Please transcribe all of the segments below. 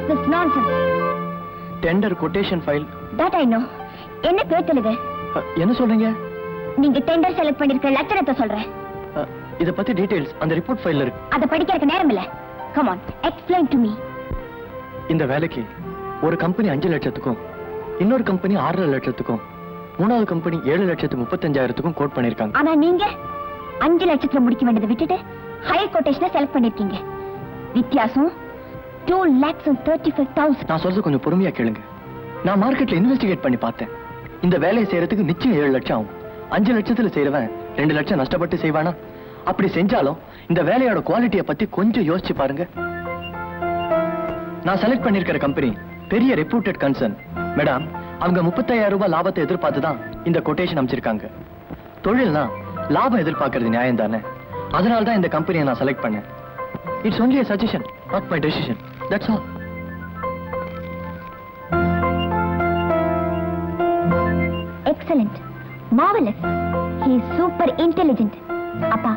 this nonsense? Tender quotation file. That I know. என்ன பேத்துலுது? என்ன சொல்றீங்க? நீங்க டெண்டர் செலக்ட் பண்ணிருக்க லட்சணத்தை சொல்றேன். இத பத்தி டீடைல்ஸ் அந்த ரிப்போர்ட் ஃபைல்ல இருக்கு. அத படிக்கிறதுக்கு நேரம் இல்ல. Come on, explain to me. இந்த வேலைக்கு ஒரு கம்பெனி 5 லட்சத்துக்கும் இன்னொரு கம்பெனி 6 லட்சத்துக்கும் மூணாவது கம்பெனி 7 லட்சத்து 35,000க்கும் கோட் பண்ணிருக்காங்க. ஆனா நீங்க 5 லட்சத்துல முடிக்க வேண்டியதை விட்டுட்டு ஹையர் கோட்டேஷனை செலக்ட் பண்ணிருக்கீங்க. வித்தியாசம் 2,35,000. நான் சொல்றது கொஞ்சம் பொறுமையா கேளுங்க. நான் மார்க்கெட்ல இன்வெஸ்டிகேட் பண்ணி பார்த்தேன். இந்த வேலையை செய்யறதுக்கு நிச்சயம் 7 லட்சம் ஆகும். 5 லட்சத்துல செய்யறவன் 2 லட்சம் நஷ்டப்பட்டு செய்வானா? அப்படி செஞ்சாலும் இந்த வேலையோட குவாலிட்டியை பத்தி கொஞ்சம் யோசிச்சு பாருங்க. நான் செலக்ட் பண்ணிருக்கிற கம்பெனி பெரிய ரெப்யூட்டட் கன்சர்ன். மேடம், அவங்க 35,000 ரூபாய் லாபத்தை எதிர்பார்த்து தான் இந்த கொட்டேஷன் அமைச்சிருக்காங்க. தொழில்னா லாபம் எதிர்பார்க்கறது நியாயம் தானே. அதனால தான் இந்த கம்பெனியை நான் செலக்ட் பண்ணேன். It's only a suggestion, not my decision. That's all. Excellent. Marvelous. He is super intelligent. அப்பா,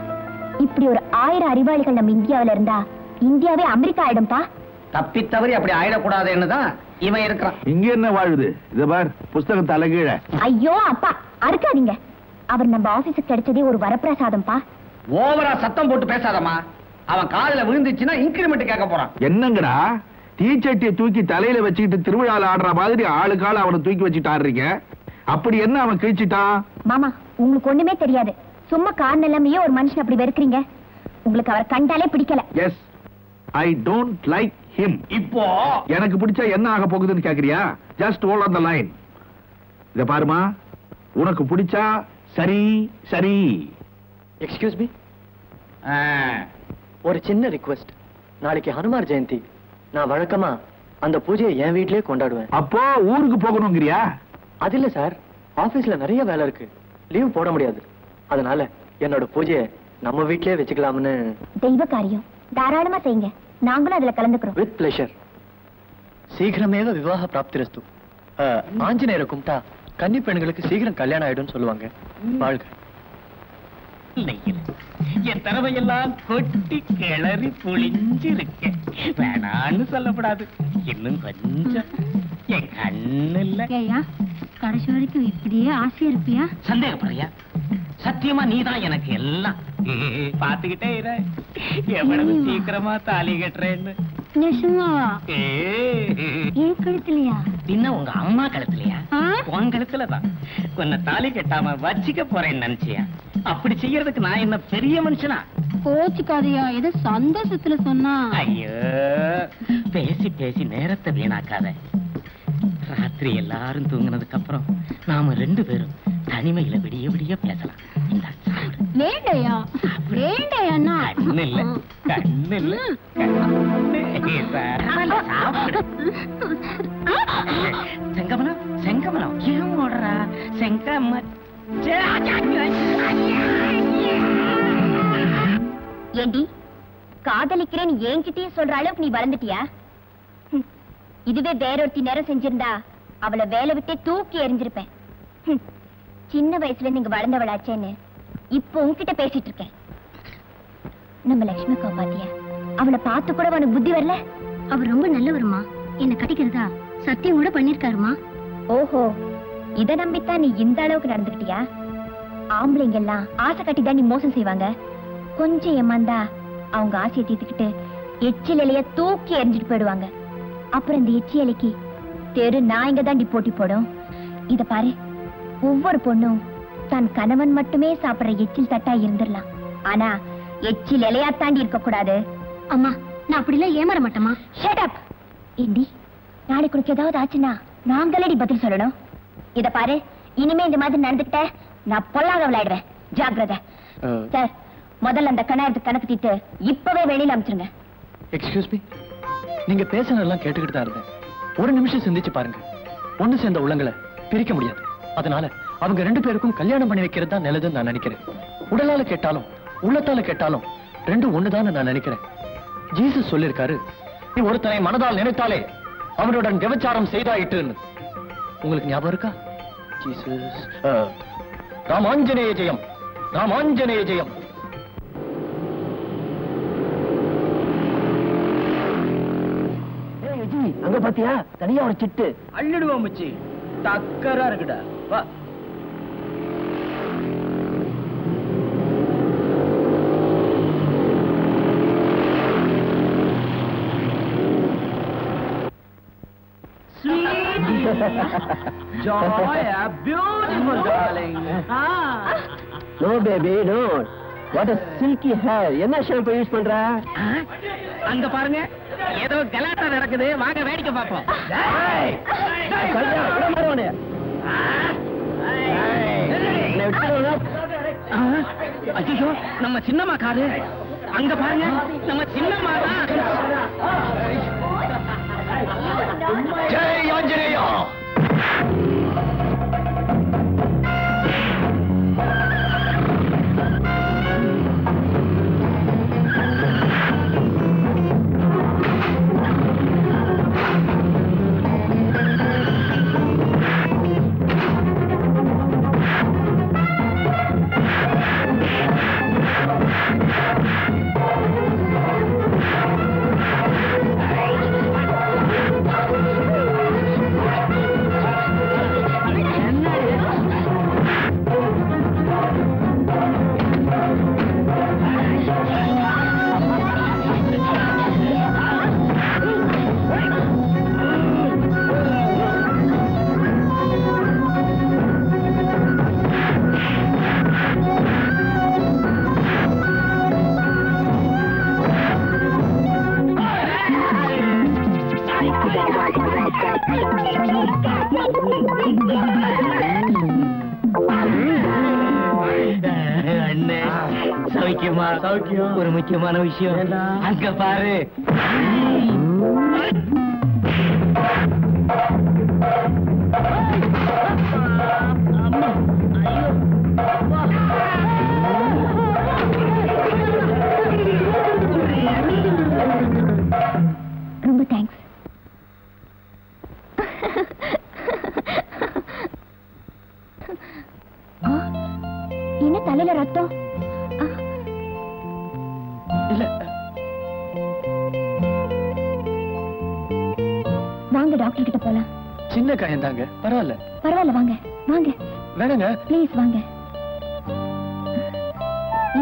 இப்படி ஒரு 1000 அறிவாளிகள் நம்ம இந்தியாவில இருந்தா இந்தியாவே அமெரிக்கா ஆயிடும்பா. தப்பி தவறி அப்படி ஆயிடக்கூடாதுன்னு தான் இவன் இருக்கிறான். இங்க என்ன வாழுது? இத பார், புஸ்தகம் தலைகீழ. ஐயோ அப்பா, அறுக்காதீங்க. அவர் நம்ம ஆபீஸுக்கு கிடைச்சதே ஒரு வரப்பிரசாதம்பா. ஓவரா சத்தம் போட்டு பேசாதம்மா. அவன் காதுல விழுந்துச்சுன்னா இன்கிரிமெண்ட் கேட்க போறான். என்னங்கடா, தீச்சட்டியை தூக்கி தலையில வச்சுக்கிட்டு திருவிழால ஆடுற மாதிரி ஆளுக்கால அவனை தூக்கி வச்சுட்டு ஆடுறீங்க. அப்படி என்ன அவன் கிழிச்சிட்டான்? மாமா, உங்களுக்கு ஒண்ணுமே தெரியாது. சும்மா காரணம் இல்லாமயே ஒரு மனுஷன் அப்படி வெறுக்கிறீங்க. உங்களுக்கு அவர் கண்டாலே பிடிக்கல. Yes, I don't like him. இப்போ எனக்கு பிடிச்சா என்ன ஆக போகுதுன்னு கேக்குறியா? Just hold on the line. இத பாருமா, உனக்கு பிடிச்சா சரி சரி. எக்ஸ்கியூஸ் மீ, ஒரு சின்ன ரிக்வெஸ்ட். நாளைக்கு ஹனுமார் ஜெயந்தி. நான் வழக்கமா அந்த பூஜையை என் வீட்லயே கொண்டாடுவேன். அப்போ ஊருக்கு போகணுங்கிறியா? அது இல்ல சார், ஆபீஸ்ல நிறைய வேலை இருக்கு, லீவ் போட முடியாது. அதனால என்னோட பூஜையை நம்ம வீட்லயே வச்சுக்கலாம்னு. தெய்வ காரியம், தாராளமா செய்யுங்க. நாங்களும் அதுல கலந்துக்கிறோம். With pleasure. சீக்கிரமேவ விவாக பிராப்திரஸ்து. ஆஞ்சநேயரை கும்பிட்டா கன்னி பெண்களுக்கு சீக்கிரம் கல்யாணம் ஆயிடும் சொல்லுவாங்க. வாழ்க. என் தரவையெல்லாம் கொட்டி கிளறி புளிஞ்சு இருக்க வேணான்னு சொல்லப்படாது. இன்னும் கொஞ்சம் என் கண்ணு இல்ல. கடைசி வரைக்கும் இப்படியே ஆசையா இருப்பியா? சந்தேகப்படுறியா? சத்தியமா நீதான் எனக்கு எல்லாம். பாத்துக்கிட்டே இரு, எவ்வளவு சீக்கிரமா தாலி கட்டுறேன்னு. கழுத்துலயா? பின்ன உங்க அம்மா கழுத்துலயா? உன் கழுத்துலதான். உன்னை தாலி கட்டாம வச்சிக்க போறேன்னு நினைச்சியா? அப்படி செய்யறதுக்கு நான் என்ன பெரிய மனுஷனா? கோச்சுக்காதையா, ஏதோ சந்தோஷத்துல சொன்னா. ஐயோ, பேசி பேசி நேரத்தை வீணாக்காத. ராத்திரி எல்லாரும் தூங்கினதுக்கு அப்புறம் நாம 2 பேரும் தனிமையில விடிய விடிய பேசலாம். வேண்டையா? வேண்டையா? கண்ணு இல்ல, கண்ணு இல்ல. செங்கமலம், செங்கமலம் ஏன் ஓடுறா? செங்கம ஏண்டி, காதலிக்கிறேன் என்கிட்டயே சொல்ற அளவுக்கு நீ வளர்ந்துட்டியா? இதுவே வேறொருத்தி நேரம் செஞ்சிருந்தா அவளை வேலை விட்டே தூக்கி எறிஞ்சிருப்பேன். சின்ன வயசுல நீங்க வளர்ந்தவளாச்சேன்னு இப்போ உன்கிட்ட பேசிட்டு இருக்கேன். நம்ம லட்சுமி பாத்தியா? அவளை பார்த்து கூட உனக்கு புத்தி வரல? அவர் ரொம்ப நல்லவருமா. என்ன கட்டிக்கிறதா சத்தியம் கூட பண்ணிருக்காருமா. ஓஹோ, இத நம்பித்தான் நீ இந்த அளவுக்கு நடந்துக்கிட்டியா? ஆம்பளைங்க எல்லாம் ஆசை கட்டிதான் நீ மோசம் செய்வாங்க. கொஞ்சம் ஏமாந்தா அவங்க ஆசையை தீர்த்துக்கிட்டு எச்சில் இலைய தூக்கி எறிஞ்சிட்டு போயிடுவாங்க. அப்புறம் இந்த எச்சி இலைக்கு தெரு நாய்ங்க தாண்டி போட்டி போடும். இத பாரு, ஒவ்வொரு பொண்ணும் தன் கணவன் மட்டுமே சாப்பிடுற எச்சில் தட்டா இருந்துடலாம். ஆனா எச்சில் இலையா தாண்டி இருக்க கூடாது. அம்மா, நான் அப்படிலாம் ஏமாற மாட்டேமா. Shut up. ஏண்டி, நாளைக்கு உனக்கு ஏதாவது ஆச்சுன்னா நாங்களடி பதில் சொல்லணும். இத பாரு, இனிமே இந்த மாதிரி நடந்துக்கிட்ட நான் பொல்லாத விளையாடுவேன். ஜாக்கிரதை. சார், முதல்ல அந்த கணாயத்துக்கு கணக்கு தீட்டு இப்பவே வெளியில அனுப்பிச்சிருங்க. எக்ஸ்கியூஸ் மீ, நீங்க பேசுனதெல்லாம் கேட்டுக்கிட்டு தான் இருந்தேன். ஒரு நிமிஷம் சிந்திச்சு பாருங்க. ஒண்ணு சேர்ந்த உள்ளங்களை பிரிக்க முடியாது. அதனால அவங்க 2 பேருக்கும் கல்யாணம் பண்ணி வைக்கிறது தான் நல்லதுன்னு நான் நினைக்கிறேன். உடலால கேட்டாலும் உள்ளத்தால கேட்டாலும் 2 ஒண்ணுதான் நான் நினைக்கிறேன். ஜீசஸ் சொல்லிருக்காரு, நீ ஒருத்தனை மனதால் நினைத்தாலே அவனுடன் விபச்சாரம் செய்தாயிட்டுன்னு. உங்களுக்கு ஞாபகம் இருக்கா? ஜீசஸ். ராமாஞ்சநேய ஜெயம், ராமாஞ்சநேய ஜெயம். அங்க பாத்தியா தனியா ஒரு சிட்டு அள்ளிடுவோம் மச்சி, டக்கரா இருக்குடா. வா. Joy, beautiful darling. No baby no. What a silky hair. என்ன ஷாம்பு யூஸ் பண்ற? அங்க பாருங்க, ஏதோ கலாட்டா நடக்குது, வாங்க வேடிக்கை பார்ப்போம். ஐயோ, நம்ம சின்னம்மா காரு. அங்க பாருங்க, நம்ம சின்னம்மா தான். ஜெய் ஆஞ்சநேயா. அண்ணே சௌக்கியமா? சௌக்கியம். ஒரு முக்கியமான விஷயம், அங்க பாரு. ரொம்ப தேங்க்ஸ். என்ன தலையில ரத்தம்? இல்ல, வாங்க டாக்டர் கிட்ட போலாம். சின்ன காயம் தாங்க, பரவாயில்ல. பரவாயில்ல, வாங்க வாங்க. வேணாங்க, ப்ளீஸ் வாங்க.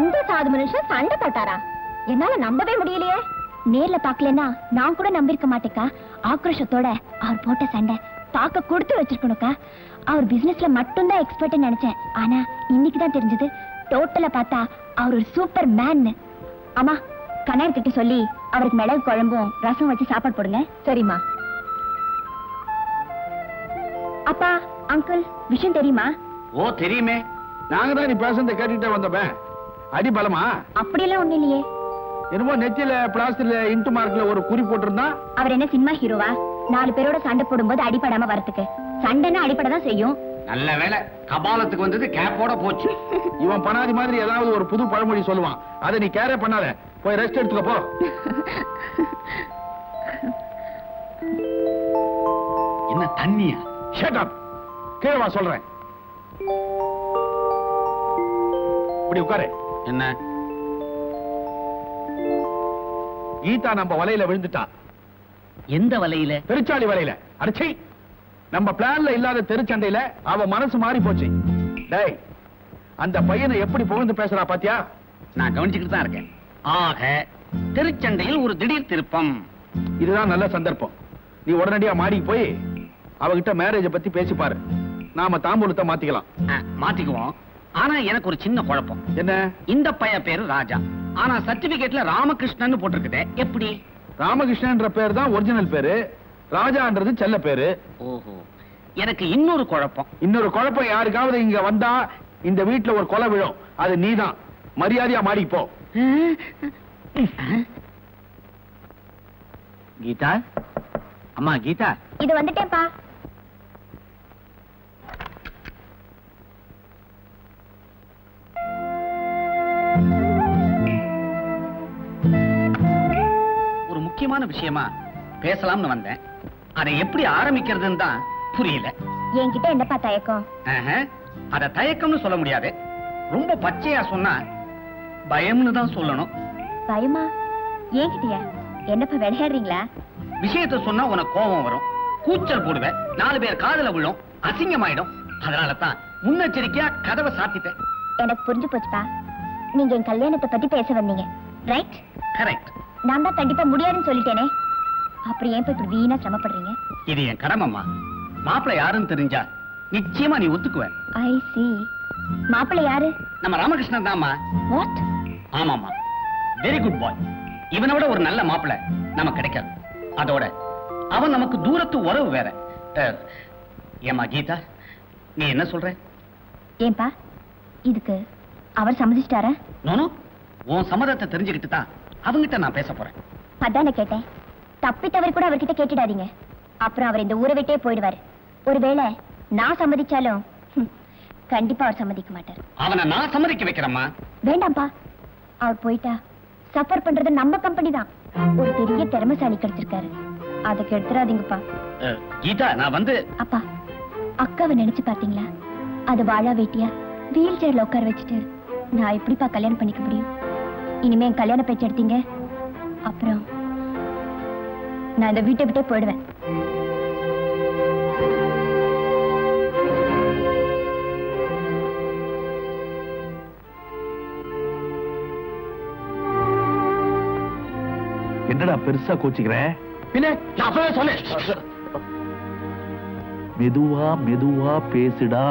இந்த சாது மனுஷன் சண்டை போட்டாரா? என்னால நம்பவே முடியலையே. நேர்ல பாக்கலன்னா நான் கூட நம்பிருக்க மாட்டேக்கா. ஆக்ரோஷத்தோட அவர் போட்ட சண்டை பார்க்க கொடுத்து வச்சிருக்கணும்க்கா. அவர் பிசினஸ்ல மட்டும்தான் எக்ஸ்பர்ட் நினைச்சேன். ஆனா இன்னைக்கு தான் தெரிஞ்சது, டோட்டலா பார்த்தா அவர் ஒரு சூப்பர் மேன். ஆமா, கண்ணாடி கிட்ட சொல்லி அவருக்கு மிளகு குழம்பும் ரசம் வச்சு சாப்பாடு போடுங்க. சரிம்மா. அப்பா, அங்கிள், விஷயம் தெரியுமா? ஓ தெரியுமே, நாங்க தான் நீ பேசுறத கேட்டுட்டே வந்தோமே. அடி பலமா? அப்படியெல்லாம் ஒண்ணு இல்லையே. என்னமோ நெத்தியில பிளாஸ்டர்ல இன்டு மார்க்ல ஒரு குறி போட்டிருந்தா. அவர் என்ன சினிமா ஹீரோவா? 4 பேரோட சண்டை போடும்போது அடிபடாம வரதுக்கு? சண்டைன்னா அடிபடதான் செய்யும். நல்ல வேலை, கபாலத்துக்கு வந்தது கேப்போட போச்சு. இவன் பணாதி மாதிரி ஏதாவது ஒரு புது பழமொழி சொல்லுவான். அதை நீ கேரே பண்ணாத, போய் ரெஸ்ட் எடுத்துக்க போ. என்ன தண்ணியா? Shut up. கீழே வா சொல்றேன். இப்படி உட்காரு. என்ன? கீதா நம்ம வலையில விழுந்துட்டா. எந்த வலையில? பெருச்சாளி வலையில. அடிச்சை, நம்ம பிளான்ல இல்லாத தெருச்சண்டையில அவ மனசு மாறி போச்சு. டேய், அந்த பையனை எப்படி புகழ்ந்து பேசுறா பாத்தியா? நான் கவனிச்சுக்கிட்டு தான் இருக்கேன். ஆக திருச்சண்டையில் ஒரு திடீர் திருப்பம். இதுதான் நல்ல சந்தர்ப்பம். நீ உடனடியா மாடிக்கு போய் அவகிட்ட மேரேஜ பத்தி பேசி பாரு. நாம தாம்பூலத்தை மாத்திக்கலாம். மாத்திக்குவோம். ஆனா எனக்கு ஒரு சின்ன குழப்பம். என்ன? இந்த பையன் பேரு ராஜா, ஆனா சர்டிபிகேட்ல ராமகிருஷ்ணன் போட்டிருக்குதே, எப்படி? ராமகிருஷ்ணன்ற பேர் தான் ஒரிஜினல் பேரு, ராஜான்றது செல்ல பேரு. ஓஹோ, எனக்கு இன்னொரு குழப்பம். இன்னொரு குழப்பம் யாருக்காவது இங்க வந்தா இந்த வீட்டுல ஒரு கொலை விழும். அது நீதான். மரியாதையா மாடிக்கு போ. கீதா, அம்மா கீதா. இது வந்துட்டேன்ப்பா. ஒரு முக்கியமான விஷயமா பேசலாம்னு வந்தேன். அதை எப்படி ஆரம்பிக்கிறதுன்னு தான் புரியல. என்கிட்ட என்னப்பா தயக்கம்? அத தயக்கம்னு சொல்ல முடியாது. ரொம்ப பச்சையா சொன்னா பயம்னு தான் சொல்லணும். பயமா? என்கிட்டயா? என்னப்பா விளையாடுறீங்களா? விஷயத்தை சொன்னா உனக்கு கோபம் வரும், கூச்சல் போடுவேன், 4 பேர் காதுல விழும், அசிங்கமாயிடும். அதனால தான் முன்னெச்சரிக்கையா கதவை சாத்திட்டேன். எனக்கு புரிஞ்சு போச்சுப்பா. நீங்க என் கல்யாணத்தை பத்தி பேச வந்தீங்க, ரைட்? கரெக்ட். நான் தான் கண்டிப்பா முடியாதுன்னு சொல்லிட்டேனே, அப்புறம் ஏன் இப்படி வீணா சிரமப்படுறீங்க? இது என் கடமைம்மா. மாப்பிள்ளை யாருன்னு தெரிஞ்சா நிச்சயமா நீ ஒத்துக்குவ. ஐ சி. மாப்பிள்ளை யாரு? நம்ம ராமகிருஷ்ணன் தான்மா. வாட்? ஆமாமா, வெரி குட் பாய். இவனை விட ஒரு நல்ல மாப்பிள்ளை நமக்கு கிடைக்காது. அதோட அவன் நமக்கு தூரத்து உறவு வேற. ஏமா கீதா, நீ என்ன சொல்ற? ஏன்பா, இதுக்கு அவர் சம்மதிச்சிட்டாரா? நோனோ, உன் சம்மதத்தை தெரிஞ்சுக்கிட்டு தான் அவங்கிட்ட நான் பேச போறேன். அதானே கேட்டேன். தப்பித்தவர் கூட அவர்கிட்ட கேட்டுடாதீங்க, அப்புறம் அவர் இந்த ஊரை விட்டே போயிடுவாரு. ஒருவேளை நான் சம்மதிச்சாலும் கண்டிப்பா அவர் சம்மதிக்க மாட்டார். அவனை நான் சம்மதிக்க வைக்கிறேம்மா. வேண்டாம்ப்பா, அவர் போயிட்டா சஃபர் பண்றது நம்ம கம்பெனி தான். ஒரு பெரிய திறமைசாலி கிடைச்சிருக்காரு, அதுக்கு எடுத்துறாதீங்கப்பா. கீதா, நான் வந்து அப்பா, அக்காவை நினைச்சு பாத்தீங்களா? அது வாழா வேட்டியா வீல் சேர்ல உட்கார வச்சுட்டு நான் எப்படிப்பா கல்யாணம் பண்ணிக்க முடியும்? இனிமே என் கல்யாண பேச்சு எடுத்தீங்க, அப்புறம் நான் இந்த வீட்டை விட்டே போயிடுவேன். என்னடா பெருசா கோச்சிக்கிற? பின்ன நான் அப்பவே சொன்னேன். மெதுவா மெதுவா பேசுடா.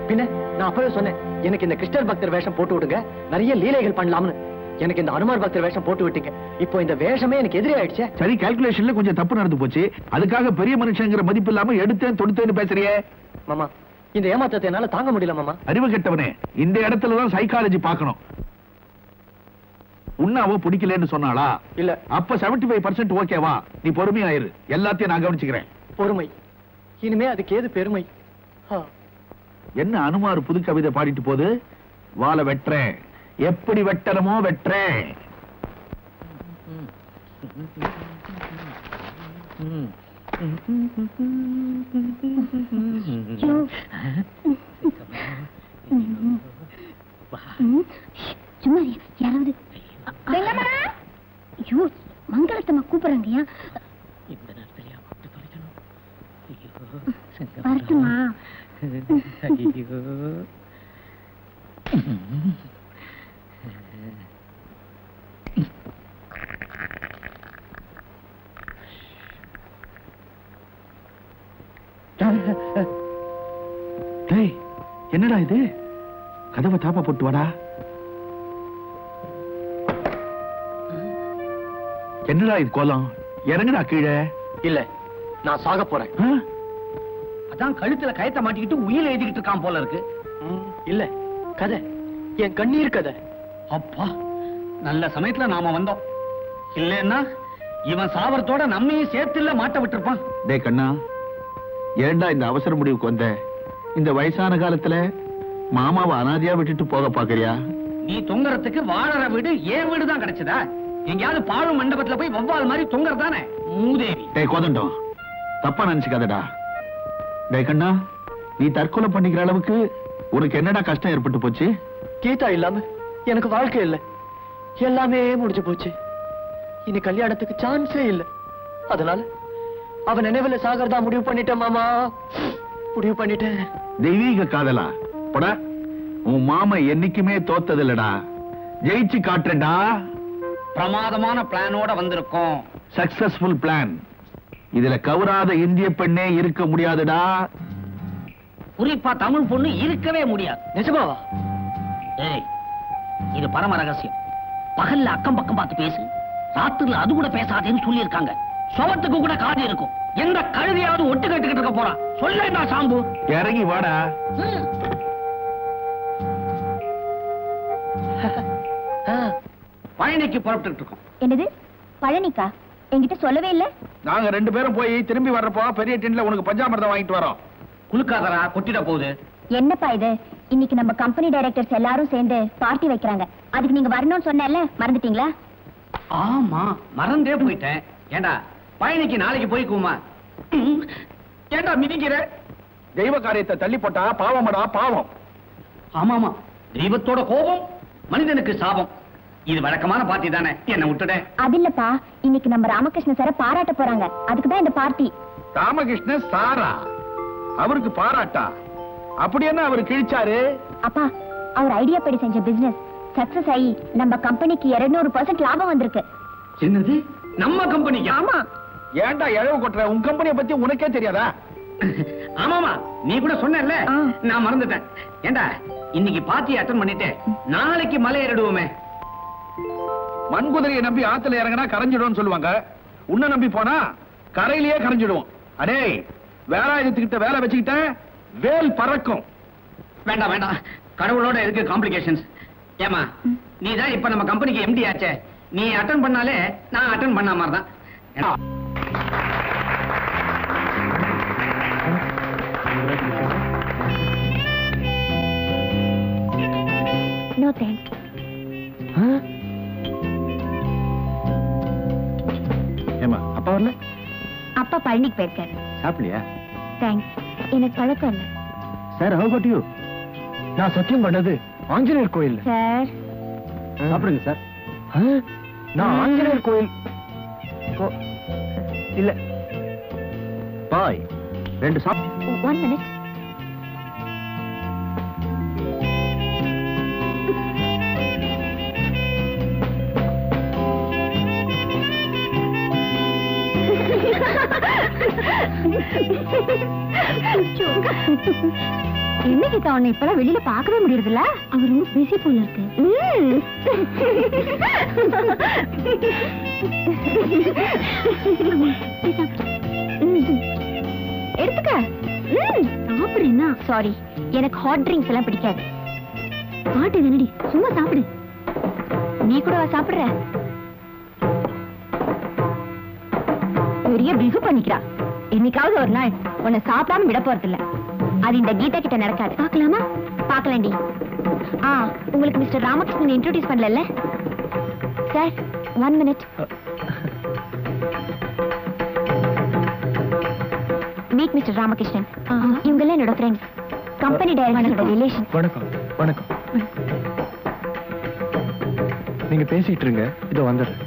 பின்ன நான் அப்பவே சொன்னேன், எனக்கு இந்த கிருஷ்ணர் பக்தர் வேஷம் போட்டு விடுங்க, நிறைய லீலைகள் பண்ணலாம்னு. எனக்கு இந்த அனுமார் பக்தர் வேஷம் போட்டு விட்டீங்க, இப்போ இந்த வேஷமே எனக்கு எதிரே ஆயிடுச்சே. சரி, கால்குலேஷன்ல கொஞ்சம் தப்பு நடந்து போச்சு, அதுக்காக பெரிய மனுஷங்கிற மதிப்பு இல்லாம எடுத்தேன் தொடுத்தேன்னு பேசுறியே. மாமா, இந்த ஏமாத்தத்தை என்னால தாங்க முடியல மாமா. அறிவு கெட்டவனே, இந்த இடத்துலதான் சைக்காலஜி பார்க்கணும். உன்னாவோ பிடிக்கலன்னு சொன்னாளா? இல்ல. அப்ப 75% ஓகேவா? நீ பொறுமையாயிரு, எல்லாத்தையும் நான் கவனிச்சுக்கிறேன். பொறுமை? இனிமே அதுக்கு ஏது பெருமை? என்ன அனுமார் புது கவிதை பாடிட்டு போது? வாழ வெட்டுறேன், எப்படி வெட்டணுமோ வெட்டுறேன். சும்மா யாராவது மங்களத்தம்மா கூப்பிடுறாங்கயா. இந்த நேரத்திலேயே கூப்பிட்டு தொலைக்கணும். வரட்டுமா? ஐயோ, டேய், என்னடா இது? கதவை தாப்பா போட்டு வாடா. என்னடா இது கோலம்? இறங்குடா கீழே. இல்ல, நான் சாக போறேன். அதான் கழுத்துல கயத்தை மாட்டிக்கிட்டு உயிர் எழுதிக்கிட்டு இருக்கான் போல இருக்கு. இல்ல, கதை என் கண்ணீர் கதை. அப்பா, நல்ல சமயத்துல நாம வந்தோம். இல்லன்னா இவன் சாவரத்தோட நம்மையும் சேர்த்துல மாட்ட விட்டுருப்பான். டே கண்ணா, ஏண்டா இந்த அவசர முடிவுக்கு வந்த? இந்த வயசான காலத்துல மாமாவை அனாதையா விட்டுட்டு போக பாக்குறியா? நீ தொங்கறதுக்கு வாழற வீடு ஏன் வீடு தான் கிடைச்சதா? எங்கயாவது பாழும் மண்டபத்துல போய் வவ்வால் மாதிரி தொங்கறதானே மூதேவி. டேய் கோதண்டம், தப்பா நினைச்சுக்காதடா. டேய் கண்ணா, நீ தற்கொலை பண்ணிக்கிற அளவுக்கு உனக்கு என்னடா கஷ்டம் ஏற்பட்டு போச்சு? கீதா இல்லாம எனக்கு வாழ்க்கை இல்ல, எல்லாமே முடிஞ்சு போச்சு. இனி கல்யாணத்துக்கு சான்ஸே இல்ல. அதனால அவன் நினைவுல சாகரதா முடிவு பண்ணிட்டேன் மாமா, முடிவு பண்ணிட்டேன். தெய்வீக காதலா? போடா, உன் மாமா என்னைக்குமே தோத்ததில்லடா, ஜெயிச்சு காட்டுறடா. பிரமாதமான பிளானோட வந்திருக்கோம். Successful plan. இதுல கவராத இந்திய பெண்ணே இருக்க முடியாதுடா. குறிப்பா தமிழ் பொண்ணு இருக்கவே முடியாது. நிஜமாவா? ஏய், இது பரம ரகசியம். பகல்ல அக்கம் பக்கம் பார்த்து பேசு, ராத்திரில அது கூட பேசாதேன்னு சொல்லி இருக்காங்க. சோகத்துக்கு கூட காது இருக்கும். எந்த கழுதியாவது ஒட்டு கட்டுக்கிட்டு இருக்க போறான்? சொல்லேண்டா சாம்பு. இறங்கி வாடா. பழனிக்கு புறப்பட்டு இருக்கோம். என்னது பழனிக்கா? என்கிட்ட சொல்லவே இல்ல. நாங்க 2 பேரும் போய் திரும்பி வர்றப்போ பெரிய டின்ல உனக்கு பஞ்சாமிர்தம் வாங்கிட்டு வரோம். குளுக்காதரா, கொட்டிட போகுது. என்னப்பா இது? இன்னைக்கு நம்ம கம்பெனி டைரக்டர்ஸ் எல்லாரும் சேர்ந்து பார்ட்டி வைக்கிறாங்க. அதுக்கு நீங்க வரணும்னு சொன்னேன்ல, மறந்துட்டீங்களா? ஆமா, மறந்தே போயிட்டேன். ஏண்டா, பழனிக்கு நாளைக்கு போய்க்குமா? ஏண்டா மிதிக்கிற? தெய்வ காரியத்தை தள்ளி போட்டா பாவமடா, பாவம். ஆமாமா, தெய்வத்தோட கோபம் மனிதனுக்கு சாபம். இது வழக்கமான பார்ட்டி தானே, என்ன விட்டுட. அது இல்லப்பா, இன்னைக்கு நம்ம ராமகிருஷ்ண சார பாராட்ட போறாங்க, அதுக்குதான் இந்த பார்ட்டி. ராமகிருஷ்ண சாரா? அவருக்கு பாராட்டா? அப்படி என்ன அவர் கிழிச்சாரு? அப்பா, அவர் ஐடியா படி செஞ்ச பிசினஸ் சக்சஸ் ஆகி நம்ம கம்பெனிக்கு 200% லாபம் வந்திருக்கு. என்னது, நம்ம கம்பெனிக்கு? ஆமா. ஏன்டா இழவு கொட்டுற? உன் கம்பெனியை பத்தி உனக்கே தெரியாதா? ஆமாமா, நீ கூட சொன்னல, நான் மறந்துட்டேன். ஏண்டா, இன்னைக்கு பார்ட்டி அட்டெண்ட் பண்ணிட்டு நாளைக்கு மலை ஏறிடுவோமே. மண்குதிரையை நம்பி ஆத்துல இறங்கினா கரைஞ்சிடும் சொல்லுவாங்க. உன்னை நம்பி போனா கரையிலேயே கரைஞ்சிடுவோம். அடே, வேலாயுதத்துக்கிட்ட வேலை வச்சுக்கிட்ட வேல் பறக்கும். வேண்டாம் வேண்டாம், கடவுளோட இருக்கு காம்ப்ளிகேஷன்ஸ். ஏமா, நீ தான் இப்ப நம்ம கம்பெனிக்கு எம்டி ஆச்சே, நீ அட்டெண்ட் பண்ணாலே நான் அட்டெண்ட் பண்ண மாதிரி தான். No thanks. ஏமா, அப்பா வரல? அப்பா பழனிக்கு போயிருக்காரு. சாப்பிடலையா? தேங்க்ஸ், எனக்கு பழக்கம் இல்லை. Sir, how about you? நான் சத்தியம் பண்ணது ஆஞ்சநேயர் கோயில். சார், சாப்பிடுங்க சார். நான் ஆஞ்சநேயர் கோயில் இல்ல. பாய், 2 1 minute. என்ன கீதா, உன்னை இப்பெல்லாம் வெளியில பார்க்கவே முடியறதில்ல? அவர் ரொம்ப பிஸி போல இருக்கு. எடுத்துக்க. சாப்பிடுறீன்னா? சாரி, எனக்கு ஹாட் ட்ரிங்க்ஸ் எல்லாம் பிடிக்காது. பாட்டு தானடி, சும்மா சாப்பிடு. நீ கூட சாப்பிடுற? பெரிய பிகு பண்ணிக்கிறா. என்னைக்காவது ஒரு நாள் உன்னை சாப்பிடாம விட போறது இல்ல. அது இந்த கீதா கிட்ட நடக்காது. பார்க்கலாமா? பார்க்கலாண்டி. உங்களுக்கு மிஸ்டர் ராமகிருஷ்ணன் இன்ட்ரோடியூஸ் பண்ணல sir? 1 minute. Meet mister Ramakrishnan. இவங்கெல்லாம் என்னோட ஃப்ரெண்ட்ஸ், கம்பெனி டைரக்டரோட ரிலேஷன். வணக்கம். வணக்கம். நீங்க பேசிட்டு இருங்க, இதோ வந்துடுறேன்.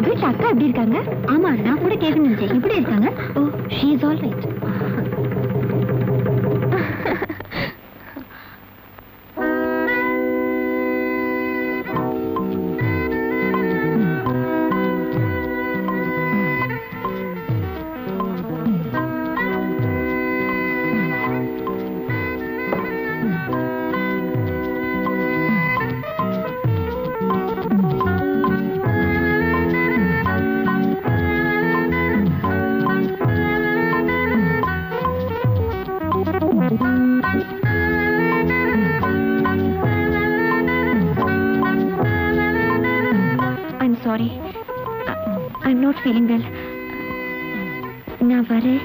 வீட்டுல அக்கா எப்படி இருக்காங்க? ஆமா, நான் கூட கேட்கணும். எப்படி இருக்காங்க? Oh, she is all right. Sorry, I'm not feeling well. நான் வரேன்.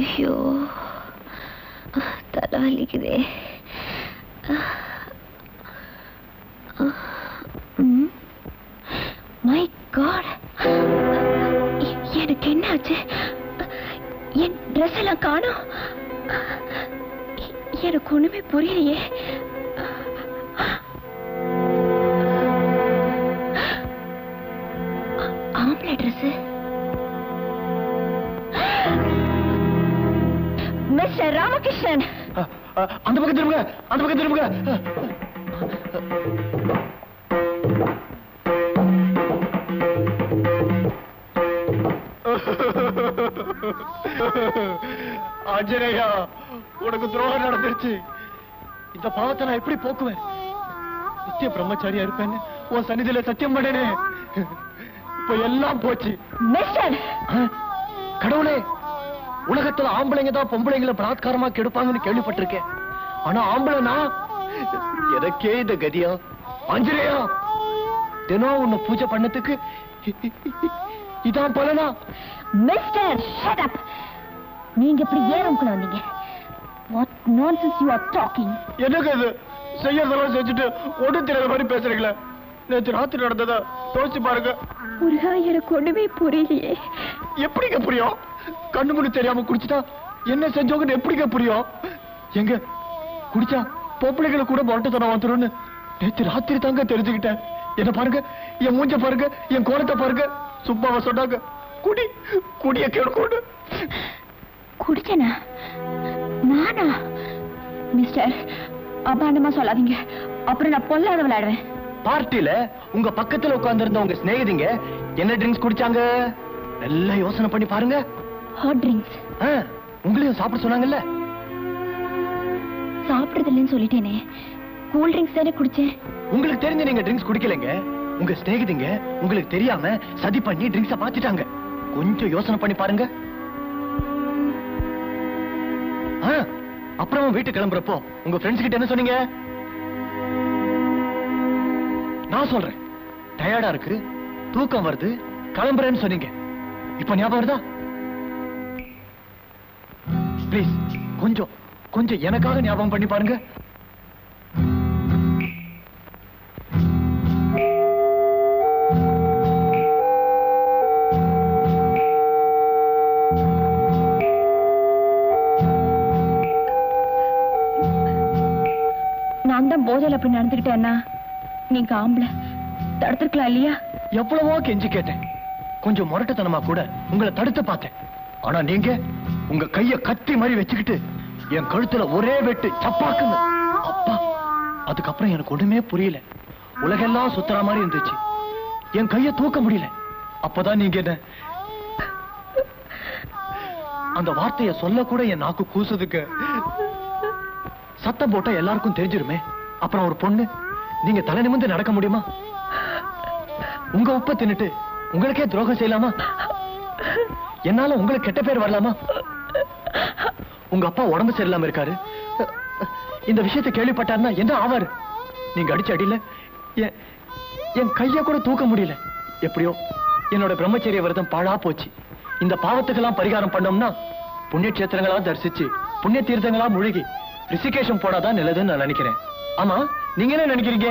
ஐயோ தலை வலிக்குதே. மை காட், எனக்கு என்ன ஆச்சு? என் ட்ரெஸ் எல்லாம் காணோம். எனக்கு ஒண்ணுமே புரியலையே. ஆம்பளை ட்ரெஸ். மிஸ்டர் ராமகிருஷ்ணன், அந்த பக்கம் திரும்புங்க, அந்த பக்கம் திரும்புங்க. ஆஞ்சநேயா, உனக்கு துரோகம் நடந்துருச்சு. இந்த பாவத்தை நான் எப்படி போக்குவேன்? நித்திய பிரம்மச்சாரியா இருப்பேன்னு உன் சன்னிதியில சத்தியம் பண்ணேனே, இப்ப எல்லாம் போச்சு. கடவுளே, உலகத்துல ஆம்பளைங்க தான் பொம்பளைங்களை பலாத்காரமா கெடுப்பாங்கன்னு கேள்விப்பட்டிருக்கேன். ஆனா ஆம்பளை நான், எனக்கே இந்த கதியா? ஆஞ்சநேயா, தினம் உன்னை பூஜை பண்ணதுக்கு இதான் பலனா? Mister shut up. நீங்க இப்படி ஏன் ரூம்க்குள்ள வந்தீங்க? What nonsense you are talking? என்னங்க இது? செய்யறதெல்லாம் செஞ்சுட்டு ஒன்றும் தெரியாத மாதிரி பேசுறீங்களே. நேற்று ராத்திரி நடந்ததா யோசிச்சு பாருங்க. முருகா, எனக்கு ஒண்ணுமே புரியலையே. எப்படிங்க புரியும்? கண்ணு முடி தெரியாம குடிச்சுட்டா என்ன செஞ்சவங்க எப்படிங்க புரியும்? எங்க குடிச்சா பொம்பளைகளை கூட மொரட்டுத்தனம் வந்துரும்னு நேற்று ராத்திரி தாங்க தெரிஞ்சுக்கிட்டேன். என்ன பாருங்க, என் மூஞ்ச பாருங்க, என் கோலத்தை பாருங்க. சும்மாவா சொன்னாங்க குடி குடிய கேட்கணும். குடிச்சனா? நானா? மிஸ்டர், அபாண்டமா சொல்லாதீங்க, அப்புறம் நான் பொல்லாத விளையாடுவேன். பார்ட்டில உங்க பக்கத்துல உட்கார்ந்து இருந்த உங்க சிநேகிதிங்க என்ன ட்ரிங்க்ஸ் குடிச்சாங்க? நல்லா யோசனை பண்ணி பாருங்க. Hot drinks. உங்களையும் சாப்பிட சொன்னாங்கல்ல? சாப்பிடுறது இல்லைன்னு சொல்லிட்டேனே. கூல் ட்ரிங்க்ஸ் தானே குடிச்சேன். உங்களுக்கு தெரிஞ்சு நீங்க ட்ரிங்க்ஸ் குடிக்கலைங்க. உங்க சிநேகிதிங்க உங்களுக்கு தெரியாம சதி பண்ணி ட்ரிங்க்ஸ மாத்திட்டாங்க. கொஞ்சம் யோசனை பண்ணி பாருங்க. அப்புறம் வீட்டு கிளம்புறப்போ உங்க ஃப்ரெண்ட்ஸ் கிட்ட என்ன சொன்னீங்க? நான் சொல்றேன், டயர்டா இருக்கு, தூக்கம் வருது, கிளம்புறேன்னு சொன்னீங்க. இப்ப ஞாபகம் வருதா? ப்ளீஸ் கொஞ்சம் கொஞ்சம் எனக்காக ஞாபகம் பண்ணி பாருங்க. நான் தான் போதையில் அப்படி நடந்துக்கிட்டேன்னா நீங்க ஆம்பளை தடுத்துருக்கலாம் இல்லையா? எவ்வளவோ கெஞ்சி கேட்டேன். கொஞ்சம் முரட்டுத்தனமா கூட உங்களை தடுத்து பார்த்தேன். ஆனா நீங்க உங்க கைய கத்தி மாதிரி வச்சுக்கிட்டு என் கழுத்துல ஒரே வெட்டு சப்பாக்குங்க. அப்பா, அதுக்கப்புறம் எனக்கு ஒண்ணுமே புரியல. உலகெல்லாம் சுத்துற மாதிரி இருந்துச்சு. என் கைய தூக்க முடியல. அப்பதான் நீங்க என்ன அந்த வார்த்தைய சொல்ல கூட என் நாக்கு கூசுதுக்கு. சத்தம் போட்டா எல்லாருக்கும் தெரிஞ்சிருமே. அப்புறம் ஒரு பொண்ணு நீங்க தலை நிமிர்ந்து நடக்க முடியுமா? உங்க உப்ப தின்னுட்டு உங்களுக்கே துரோகம் செய்யலாமா? என்னால உங்களுக்கு கெட்ட பேர் வரலாமா? உங்க அப்பா உடம்பு சரியில்லாம இருக்காரு. இந்த விஷயத்தை கேள்விப்பட்டாருன்னா என்ன ஆவாரு? நீங்க அடிச்ச அடியில என் கைய கூட தூக்க முடியல. எப்படியோ என்னோட பிரம்மச்சரிய விரதம் பாழா போச்சு. இந்த பாவத்துக்கெல்லாம் பரிகாரம் பண்ணோம்னா புண்ணிய கஷேத்திரங்களா தரிசிச்சு புண்ணிய தீர்த்தங்களா முழுகி ரிஷிகேஷம் போடாதான் நல்லதுன்னு நான் நினைக்கிறேன். ஆமா, நீங்க என்ன நினைக்கிறீங்க?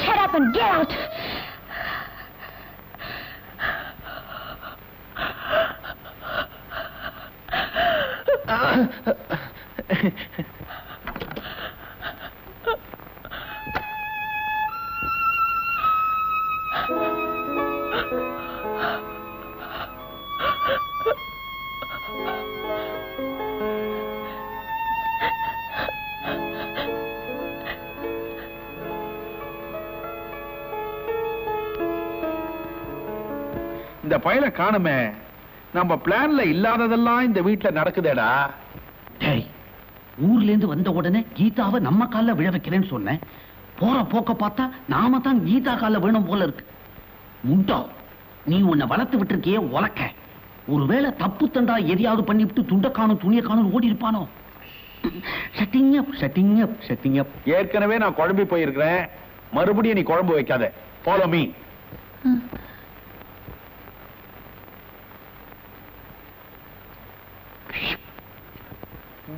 Shut up and get out. இந்த பையல காணுமே. நம்ம பிளான்ல இல்லாததெல்லாம் இந்த வீட்டுல நடக்குதேடா. ஊர்ல இருந்து வந்த உடனே கீதாவை நம்ம கால்ல விழ வைக்கிறேன்னு சொன்னேன். போற போக்க பார்த்தா நாம தான் கீதா கால்ல வேணும் போல இருக்கு. முண்டா, நீ உன்னை வளர்த்து விட்டுருக்கியே உலக்க. ஒருவேளை தப்பு தண்டா எதையாவது பண்ணிவிட்டு துண்ட காணும் துணிய காணும் ஓடி இருப்பானோ? ஏற்கனவே நான் குழம்பி போயிருக்கிறேன். மறுபடியும் நீ குழம்பு வைக்காத. Follow me.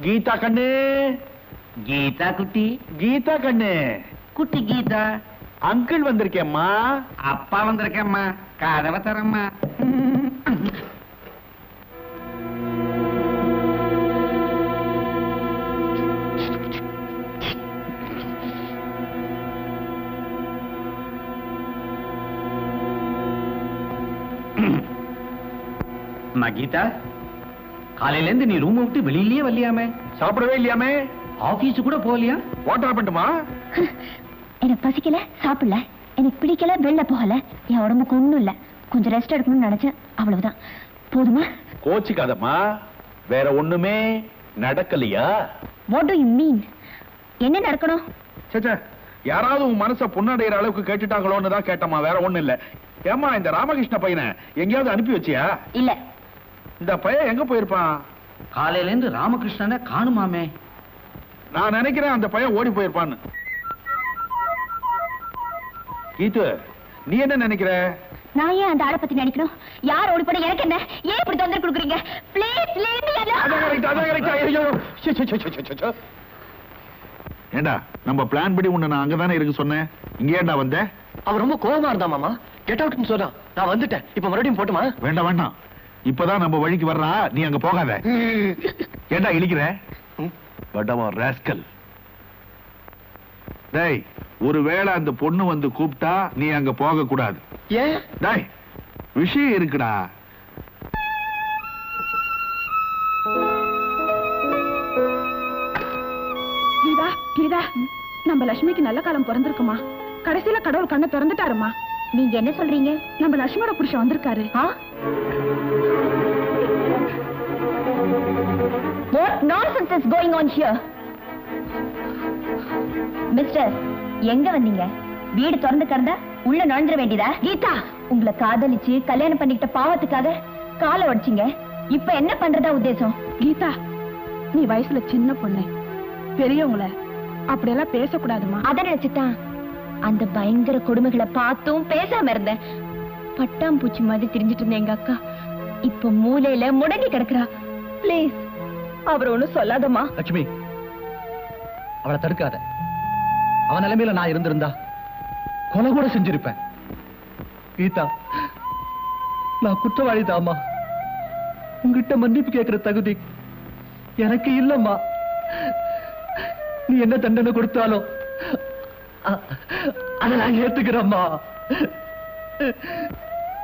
கீதா கண்ணு, கீதா குட்டி, கீதா கண்ணு, குட்டி கீதா. அங்கிள் வந்திருக்கேம்மா. அப்பா வந்திருக்கேம்மா, கதவை தரம்மா. கீதா, காலையில இருந்து நீ ரூம் விட்டு வெளியிலயே வரலையாமே? சாப்பிடவே இல்லையாமே? ஆபீஸ் கூட போகலையா? வாட்டர் பண்ணட்டுமா? எனக்கு பசிக்கல, சாப்பிடல, எனக்கு பிடிக்கல, வெளில போகல, என் உடம்புக்கு ஒண்ணும் இல்ல, கொஞ்சம் ரெஸ்ட் எடுக்கணும்னு நினைச்சேன், அவ்வளவுதான். போதுமா? கோச்சிக்காதம்மா, வேற ஒண்ணுமே நடக்கலையா? What do you mean? என்ன நடக்கணும்? சேச்சே, யாராவது உன் மனச புண்ணடைகிற அளவுக்கு கேட்டுட்டாங்களோன்னு தான் கேட்டம்மா, வேற ஒண்ணும் இல்ல. ஏம்மா, இந்த ராமகிருஷ்ண பையனை எங்கேயாவது அனுப்பி வச்சியா? இல்ல. இந்த பையன் எங்க போயிருப்பான்? காலையில இருந்து ராமகிருஷ்ணனை காணுமாமே. நான் நினைக்கிறேன் அந்த பையன் ஓடி போயிருப்பான்னு. கீது, நீ என்ன நினைக்கிற? நான் ஏன் அந்த ஆளை பத்தி நினைக்கணும்? யார் ஓடி போட எனக்கு என்ன? ஏன் இப்படி தொந்தரவு கொடுக்குறீங்க? Please leave me alone. அதான் கரெக்ட், அதான் கரெக்ட். ஐயோ, சே சே சே சே சே. ஏண்டா, நம்ம பிளான் படி உன்னை நான் அங்கதானே இருக்க சொன்னேன், இங்க ஏண்டா வந்த? அவன் ரொம்ப கோவமா இருந்தா மாமா, கெட் அவுட்னு சொன்னா. நான் வந்துட்டேன், இப்ப மறுபடியும் போட்டுமா? வேண்டாம் வேண்டாம், இப்பதான் நம்ம வழிக்கு வர்றா, நீ அங்க போகாத. ஏண்டா இழிக்கிற? பட்டமா ராஸ்கல். டேய், ஒருவேளை அந்த பொண்ணு வந்து கூப்பிட்டா நீ அங்க போக கூடாது. ஏன்? டேய், விஷயம் இருக்குடா. கீதா, கீதா, நம்ம லட்சுமிக்கு நல்ல காலம் பிறந்திருக்குமா? கடைசியில கடவுள் கண்ணை திறந்துட்டாருமா. நீங்க என்ன சொல்றீங்க? நம்ம லட்சுமியோட புருஷன் வந்திருக்காரு. What nonsense is going on here? Mister, எங்க வந்தீங்க? வீடு திறந்து கிடந்தா உள்ள நுழைஞ்சிட வேண்டியதா? கீதா, உங்களை காதலிச்சு கல்யாணம் பண்ணிக்கிட்ட பாவத்துக்காக காலை உடைச்சிங்க. இப்ப என்ன பண்றதா உத்தேசம்? கீதா, நீ வயசுல சின்ன பொண்ணு, பெரியவங்கள அப்படியெல்லாம் பேசக்கூடாதுமா. அத நினைச்சுதான் அந்த பயங்கர கொடுமைகளை பார்த்தும் பேசாம இருந்தேன். பட்டாம்பூச்சி மாதிரி திரிஞ்சிட்டு இருந்தேன் எங்க அக்கா. இப்ப மூலையில முடங்கி கிடக்குறா. பிளீஸ், அவர் ஒண்ணும் சொல்லாதம்மா. லட்சுமி, அவளை தடுக்காத. அவன் நிலைமையில நான் இருந்திருந்தா கொலை கூட செஞ்சிருப்பேன். கீதா, நான் குற்றவாளி தாமா. உங்ககிட்ட மன்னிப்பு கேட்கிற தகுதி எனக்கு இல்லம்மா. நீ என்ன தண்டனை கொடுத்தாலும் அதை நான் ஏத்துக்கிறேம்மா.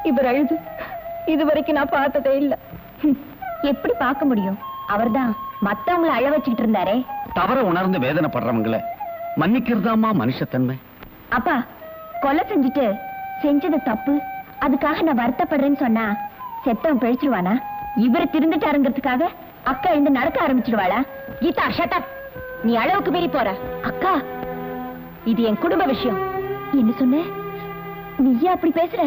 இவர் அழுது இதுவரைக்கும் நான் பார்த்ததே இல்ல. எப்படி பார்க்க முடியும்? அவர்தான் மத்தவங்களை அழ வச்சுக்கிட்டு இருந்தாரே. தவற உணர்ந்து வேதனைப்படுறவங்களை மன்னிக்கிறதாமா மனுஷத்தன்மை. அப்பா, கொலை செஞ்சுட்டு செஞ்சது தப்பு, அதுக்காக நான் வருத்தப்படுறேன்னு சொன்னா செத்தவன் பிழைச்சிருவானா? இவரு திருந்துட்டாருங்கிறதுக்காக அக்கா எழுந்து நடக்க ஆரம்பிச்சிடுவாளா? Geetha, shut up. நீ அளவுக்கு மீறி போற. அக்கா, இது என் குடும்ப விஷயம். என்ன சொன்ன? நீயா அப்படி பேசுற?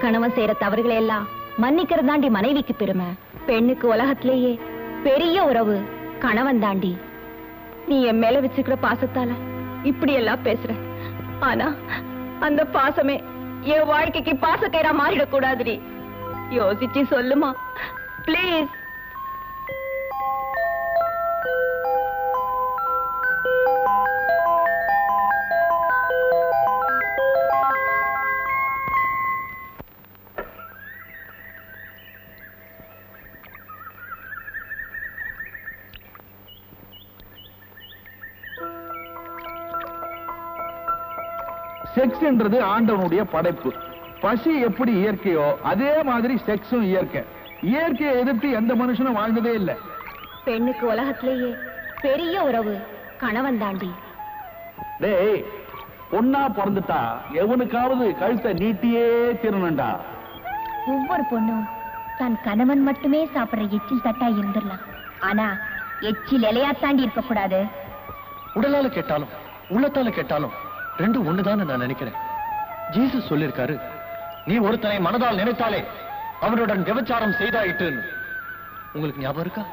கணவன் செய்யற தவறுகளை எல்லாம் மன்னிக்கிறது தாண்டி மனைவிக்கு பெருமை. பெண்ணுக்கு உலகத்திலேயே பெரிய உறவு கணவன் தாண்டி. நீ என் மேல வச்சுக்கிற பாசத்தால இப்படி எல்லாம் பேசுற. ஆனா அந்த பாசமே என் வாழ்க்கைக்கு பாசக்கயிறா மாறிடக்கூடாதுடி. யோசிச்சு சொல்லுமா பிளீஸ். செக்ஸ் என்றது ஆண்டவனுடைய படைப்பு. பசி எப்படி இயற்கையோ அதே மாதிரி செக்ஸும் இயற்கை. இயற்கையை எதிர்த்து எந்த மனுஷனும் வாழ்ந்ததே இல்லை. பெண்ணுக்கு உலகத்திலேயே பெரிய உறவு கணவன் தாண்டி. டேய், பொண்ணா பிறந்துட்டா எவனுக்காவது கழுத்தை நீட்டியே திருநண்டா. ஒவ்வொரு பொண்ணும் தன் கணவன் மட்டுமே சாப்பிடுற எச்சில் தட்டா இருந்துடலாம். ஆனா எச்சில் இலையா தாண்டி இருக்க கூடாது. உடலால கேட்டாலும் உள்ளத்தால கேட்டாலும் ரெண்டும் ஒண்ணுதான் நான் நினைக்கிறேன். ஜீசஸ் சொல்லிருக்காரு, நீ ஒருத்தனை மனதால் நினைத்தாலே அவனுடன் விபச்சாரம் செய்தாயிட்டுன்னு. உங்களுக்கு ஞாபகம் இருக்கா?